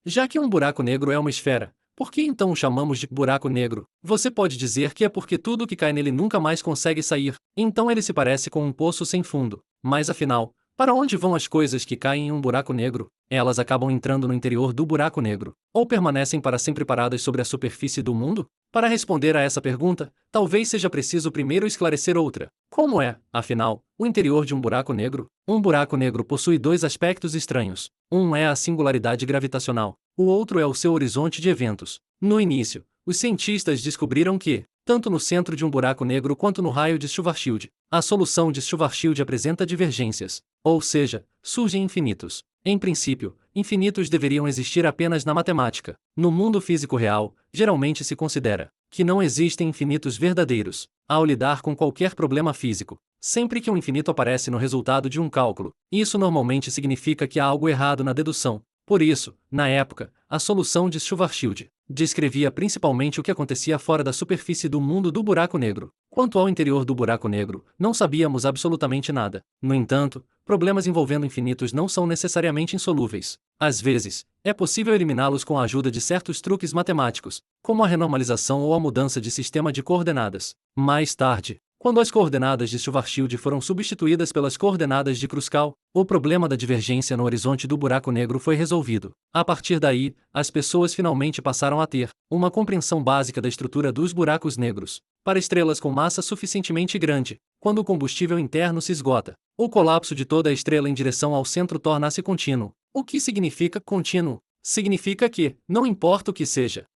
Já que um buraco negro é uma esfera, por que então o chamamos de buraco negro? Você pode dizer que é porque tudo que cai nele nunca mais consegue sair, então ele se parece com um poço sem fundo. Mas afinal, para onde vão as coisas que caem em um buraco negro? Elas acabam entrando no interior do buraco negro, ou permanecem para sempre paradas sobre a superfície do mundo? Para responder a essa pergunta, talvez seja preciso primeiro esclarecer outra. Como é, afinal, o interior de um buraco negro? Um buraco negro possui dois aspectos estranhos. Um é a singularidade gravitacional, o outro é o seu horizonte de eventos. No início, os cientistas descobriram que, tanto no centro de um buraco negro quanto no raio de Schwarzschild, a solução de Schwarzschild apresenta divergências, ou seja, surgem infinitos. Em princípio, infinitos deveriam existir apenas na matemática. No mundo físico real, geralmente se considera que não existem infinitos verdadeiros. Ao lidar com qualquer problema físico, sempre que um infinito aparece no resultado de um cálculo, isso normalmente significa que há algo errado na dedução. Por isso, na época, a solução de Schwarzschild descrevia principalmente o que acontecia fora da superfície do mundo do buraco negro. Quanto ao interior do buraco negro, não sabíamos absolutamente nada. No entanto, problemas envolvendo infinitos não são necessariamente insolúveis. Às vezes, é possível eliminá-los com a ajuda de certos truques matemáticos, como a renormalização ou a mudança de sistema de coordenadas. Mais tarde, quando as coordenadas de Schwarzschild foram substituídas pelas coordenadas de Kruskal, o problema da divergência no horizonte do buraco negro foi resolvido. A partir daí, as pessoas finalmente passaram a ter uma compreensão básica da estrutura dos buracos negros. Para estrelas com massa suficientemente grande, quando o combustível interno se esgota, o colapso de toda a estrela em direção ao centro torna-se contínuo. O que significa contínuo? Significa que, não importa o que seja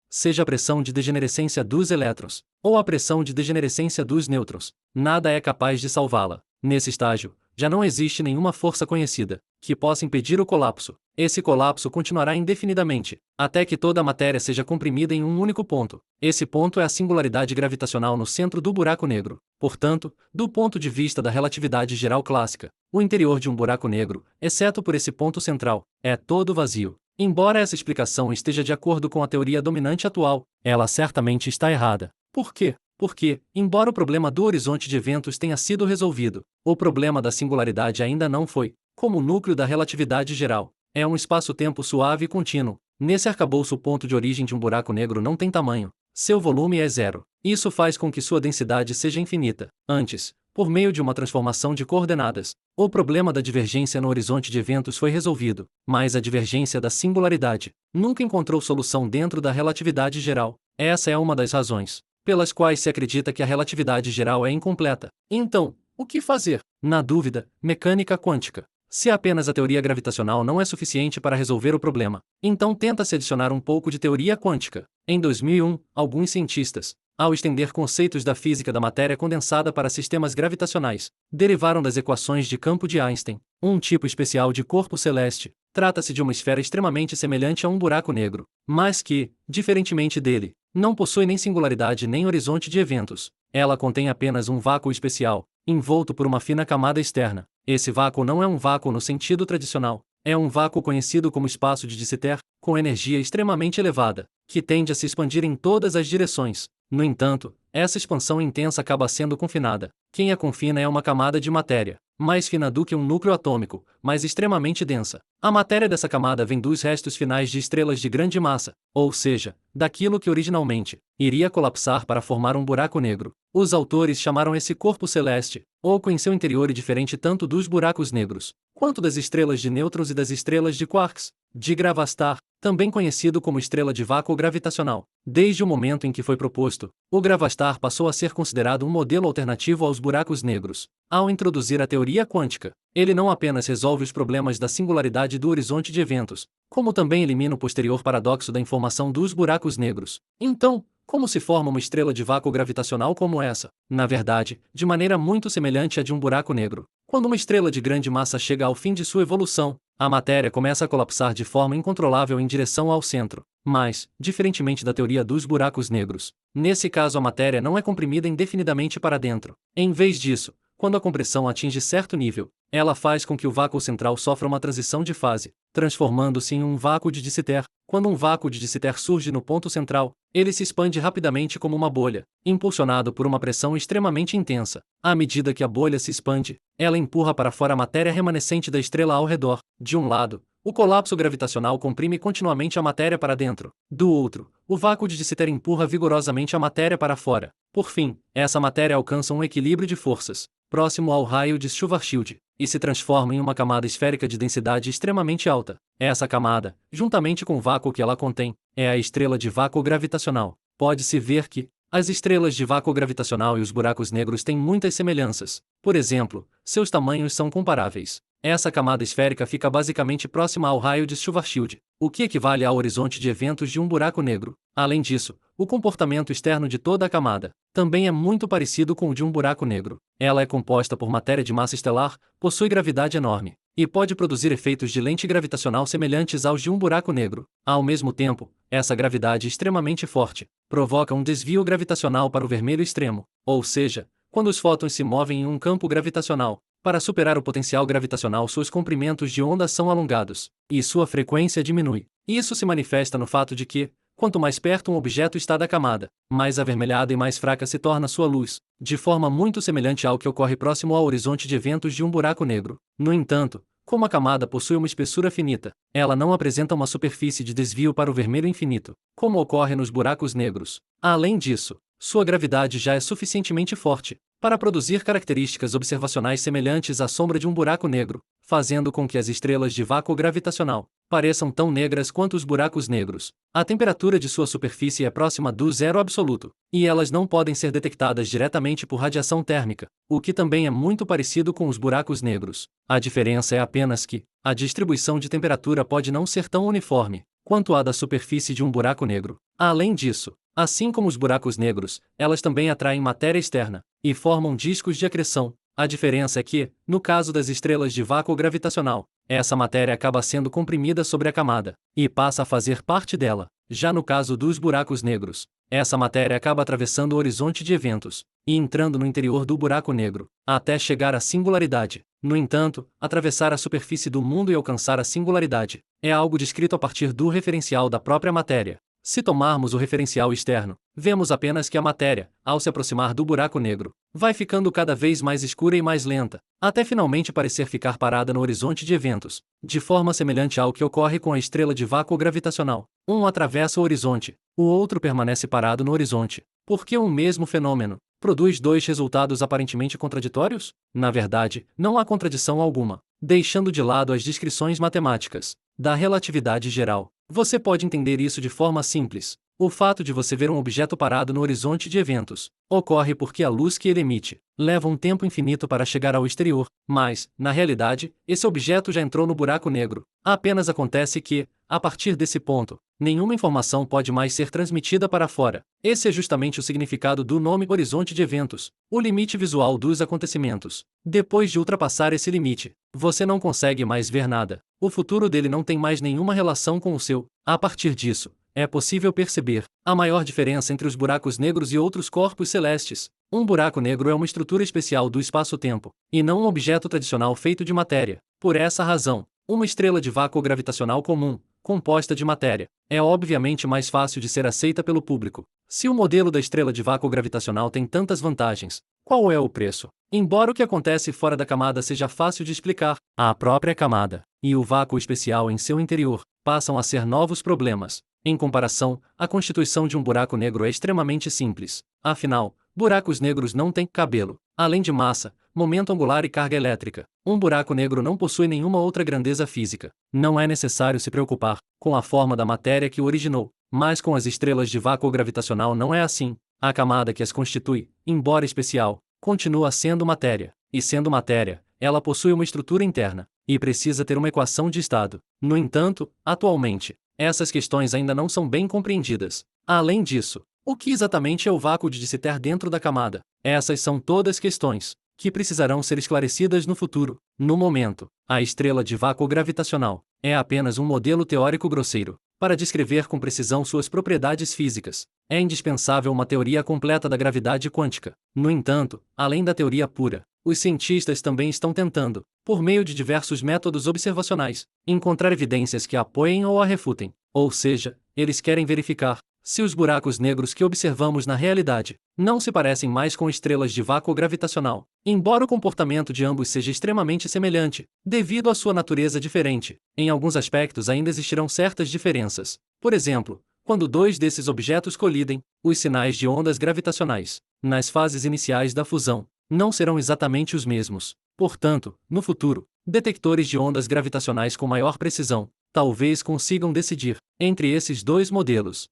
a pressão de degenerescência dos elétrons, ou a pressão de degenerescência dos nêutrons, nada é capaz de salvá-la. Nesse estágio, já não existe nenhuma força conhecida que possa impedir o colapso. Esse colapso continuará indefinidamente, até que toda a matéria seja comprimida em um único ponto. Esse ponto é a singularidade gravitacional no centro do buraco negro. Portanto, do ponto de vista da relatividade geral clássica, o interior de um buraco negro, exceto por esse ponto central, é todo vazio. Embora essa explicação esteja de acordo com a teoria dominante atual, ela certamente está errada. Por quê? Porque, embora o problema do horizonte de eventos tenha sido resolvido, o problema da singularidade ainda não foi. Como o núcleo da relatividade geral é um espaço-tempo suave e contínuo, nesse arcabouço o ponto de origem de um buraco negro não tem tamanho. Seu volume é zero. Isso faz com que sua densidade seja infinita. Antes, por meio de uma transformação de coordenadas, o problema da divergência no horizonte de eventos foi resolvido, mas a divergência da singularidade nunca encontrou solução dentro da relatividade geral. Essa é uma das razões pelas quais se acredita que a relatividade geral é incompleta. Então, o que fazer? Na dúvida, mecânica quântica. Se apenas a teoria gravitacional não é suficiente para resolver o problema, então tenta-se adicionar um pouco de teoria quântica. Em 2001, alguns cientistas, ao estender conceitos da física da matéria condensada para sistemas gravitacionais, derivaram das equações de campo de Einstein, um tipo especial de corpo celeste. Trata-se de uma esfera extremamente semelhante a um buraco negro, mas que, diferentemente dele, não possui nem singularidade nem horizonte de eventos. Ela contém apenas um vácuo especial, envolto por uma fina camada externa. Esse vácuo não é um vácuo no sentido tradicional. É um vácuo conhecido como espaço de De Sitter, com energia extremamente elevada, que tende a se expandir em todas as direções. No entanto, essa expansão intensa acaba sendo confinada. Quem a confina é uma camada de matéria, mais fina do que um núcleo atômico, mas extremamente densa. A matéria dessa camada vem dos restos finais de estrelas de grande massa, ou seja, daquilo que originalmente iria colapsar para formar um buraco negro. Os autores chamaram esse corpo celeste, oco em seu interior e diferente tanto dos buracos negros, quanto das estrelas de nêutrons e das estrelas de quarks, de Gravastar, também conhecido como estrela de vácuo gravitacional. Desde o momento em que foi proposto, o Gravastar passou a ser considerado um modelo alternativo aos buracos negros. Ao introduzir a teoria quântica, ele não apenas resolve os problemas da singularidade do horizonte de eventos, como também elimina o posterior paradoxo da informação dos buracos negros. Então, como se forma uma estrela de vácuo gravitacional como essa? Na verdade, de maneira muito semelhante à de um buraco negro. Quando uma estrela de grande massa chega ao fim de sua evolução, a matéria começa a colapsar de forma incontrolável em direção ao centro. Mas, diferentemente da teoria dos buracos negros, nesse caso a matéria não é comprimida indefinidamente para dentro. Em vez disso, quando a compressão atinge certo nível, ela faz com que o vácuo central sofra uma transição de fase, transformando-se em um vácuo de De Sitter. Quando um vácuo de De Sitter surge no ponto central, ele se expande rapidamente como uma bolha, impulsionado por uma pressão extremamente intensa. À medida que a bolha se expande, ela empurra para fora a matéria remanescente da estrela ao redor. De um lado, o colapso gravitacional comprime continuamente a matéria para dentro. Do outro, o vácuo de Sitter empurra vigorosamente a matéria para fora. Por fim, essa matéria alcança um equilíbrio de forças, próximo ao raio de Schwarzschild, e se transforma em uma camada esférica de densidade extremamente alta. Essa camada, juntamente com o vácuo que ela contém, é a estrela de vácuo gravitacional. Pode-se ver que as estrelas de vácuo gravitacional e os buracos negros têm muitas semelhanças. Por exemplo, seus tamanhos são comparáveis. Essa camada esférica fica basicamente próxima ao raio de Schwarzschild, o que equivale ao horizonte de eventos de um buraco negro. Além disso, o comportamento externo de toda a camada também é muito parecido com o de um buraco negro. Ela é composta por matéria de massa estelar, possui gravidade enorme, e pode produzir efeitos de lente gravitacional semelhantes aos de um buraco negro. Ao mesmo tempo, essa gravidade extremamente forte provoca um desvio gravitacional para o vermelho extremo, ou seja, quando os fótons se movem em um campo gravitacional. Para superar o potencial gravitacional, seus comprimentos de onda são alongados, e sua frequência diminui. Isso se manifesta no fato de que, quanto mais perto um objeto está da camada, mais avermelhada e mais fraca se torna sua luz, de forma muito semelhante ao que ocorre próximo ao horizonte de eventos de um buraco negro. No entanto, como a camada possui uma espessura finita, ela não apresenta uma superfície de desvio para o vermelho infinito, como ocorre nos buracos negros. Além disso, sua gravidade já é suficientemente forte para produzir características observacionais semelhantes à sombra de um buraco negro, fazendo com que as estrelas de vácuo gravitacional pareçam tão negras quanto os buracos negros. A temperatura de sua superfície é próxima do zero absoluto, e elas não podem ser detectadas diretamente por radiação térmica, o que também é muito parecido com os buracos negros. A diferença é apenas que a distribuição de temperatura pode não ser tão uniforme quanto a da superfície de um buraco negro. Além disso, assim como os buracos negros, elas também atraem matéria externa e formam discos de acreção. A diferença é que, no caso das estrelas de vácuo gravitacional, essa matéria acaba sendo comprimida sobre a camada e passa a fazer parte dela. Já no caso dos buracos negros, essa matéria acaba atravessando o horizonte de eventos e entrando no interior do buraco negro, até chegar à singularidade. No entanto, atravessar a superfície do mundo e alcançar a singularidade é algo descrito a partir do referencial da própria matéria. Se tomarmos o referencial externo, vemos apenas que a matéria, ao se aproximar do buraco negro, vai ficando cada vez mais escura e mais lenta, até finalmente parecer ficar parada no horizonte de eventos, de forma semelhante ao que ocorre com a estrela de vácuo gravitacional. Um atravessa o horizonte, o outro permanece parado no horizonte. Por que um mesmo fenômeno produz dois resultados aparentemente contraditórios? Na verdade, não há contradição alguma. Deixando de lado as descrições matemáticas da relatividade geral, você pode entender isso de forma simples. O fato de você ver um objeto parado no horizonte de eventos ocorre porque a luz que ele emite leva um tempo infinito para chegar ao exterior, mas, na realidade, esse objeto já entrou no buraco negro. Apenas acontece que, a partir desse ponto, nenhuma informação pode mais ser transmitida para fora. Esse é justamente o significado do nome horizonte de eventos, o limite visual dos acontecimentos. Depois de ultrapassar esse limite, você não consegue mais ver nada. O futuro dele não tem mais nenhuma relação com o seu. A partir disso, é possível perceber a maior diferença entre os buracos negros e outros corpos celestes. Um buraco negro é uma estrutura especial do espaço-tempo, e não um objeto tradicional feito de matéria. Por essa razão, uma estrela de vácuo gravitacional comum, composta de matéria, é obviamente mais fácil de ser aceita pelo público. Se o modelo da estrela de vácuo gravitacional tem tantas vantagens, qual é o preço? Embora o que acontece fora da camada seja fácil de explicar, a própria camada e o vácuo especial em seu interior passam a ser novos problemas. Em comparação, a constituição de um buraco negro é extremamente simples. Afinal, buracos negros não têm cabelo. Além de massa, momento angular e carga elétrica, um buraco negro não possui nenhuma outra grandeza física. Não é necessário se preocupar com a forma da matéria que o originou, mas com as estrelas de vácuo gravitacional não é assim. A camada que as constitui, embora especial, continua sendo matéria. E sendo matéria, ela possui uma estrutura interna e precisa ter uma equação de estado. No entanto, atualmente, essas questões ainda não são bem compreendidas. Além disso, o que exatamente é o vácuo de Sitter dentro da camada? Essas são todas questões que precisarão ser esclarecidas no futuro. No momento, a estrela de vácuo gravitacional é apenas um modelo teórico grosseiro para descrever com precisão suas propriedades físicas. É indispensável uma teoria completa da gravidade quântica. No entanto, além da teoria pura, os cientistas também estão tentando, por meio de diversos métodos observacionais, encontrar evidências que a apoiem ou a refutem. Ou seja, eles querem verificar Se os buracos negros que observamos na realidade não se parecem mais com estrelas de vácuo gravitacional, embora o comportamento de ambos seja extremamente semelhante, devido à sua natureza diferente, em alguns aspectos ainda existirão certas diferenças. Por exemplo, quando dois desses objetos colidem, os sinais de ondas gravitacionais, nas fases iniciais da fusão, não serão exatamente os mesmos. Portanto, no futuro, detectores de ondas gravitacionais com maior precisão talvez consigam decidir entre esses dois modelos.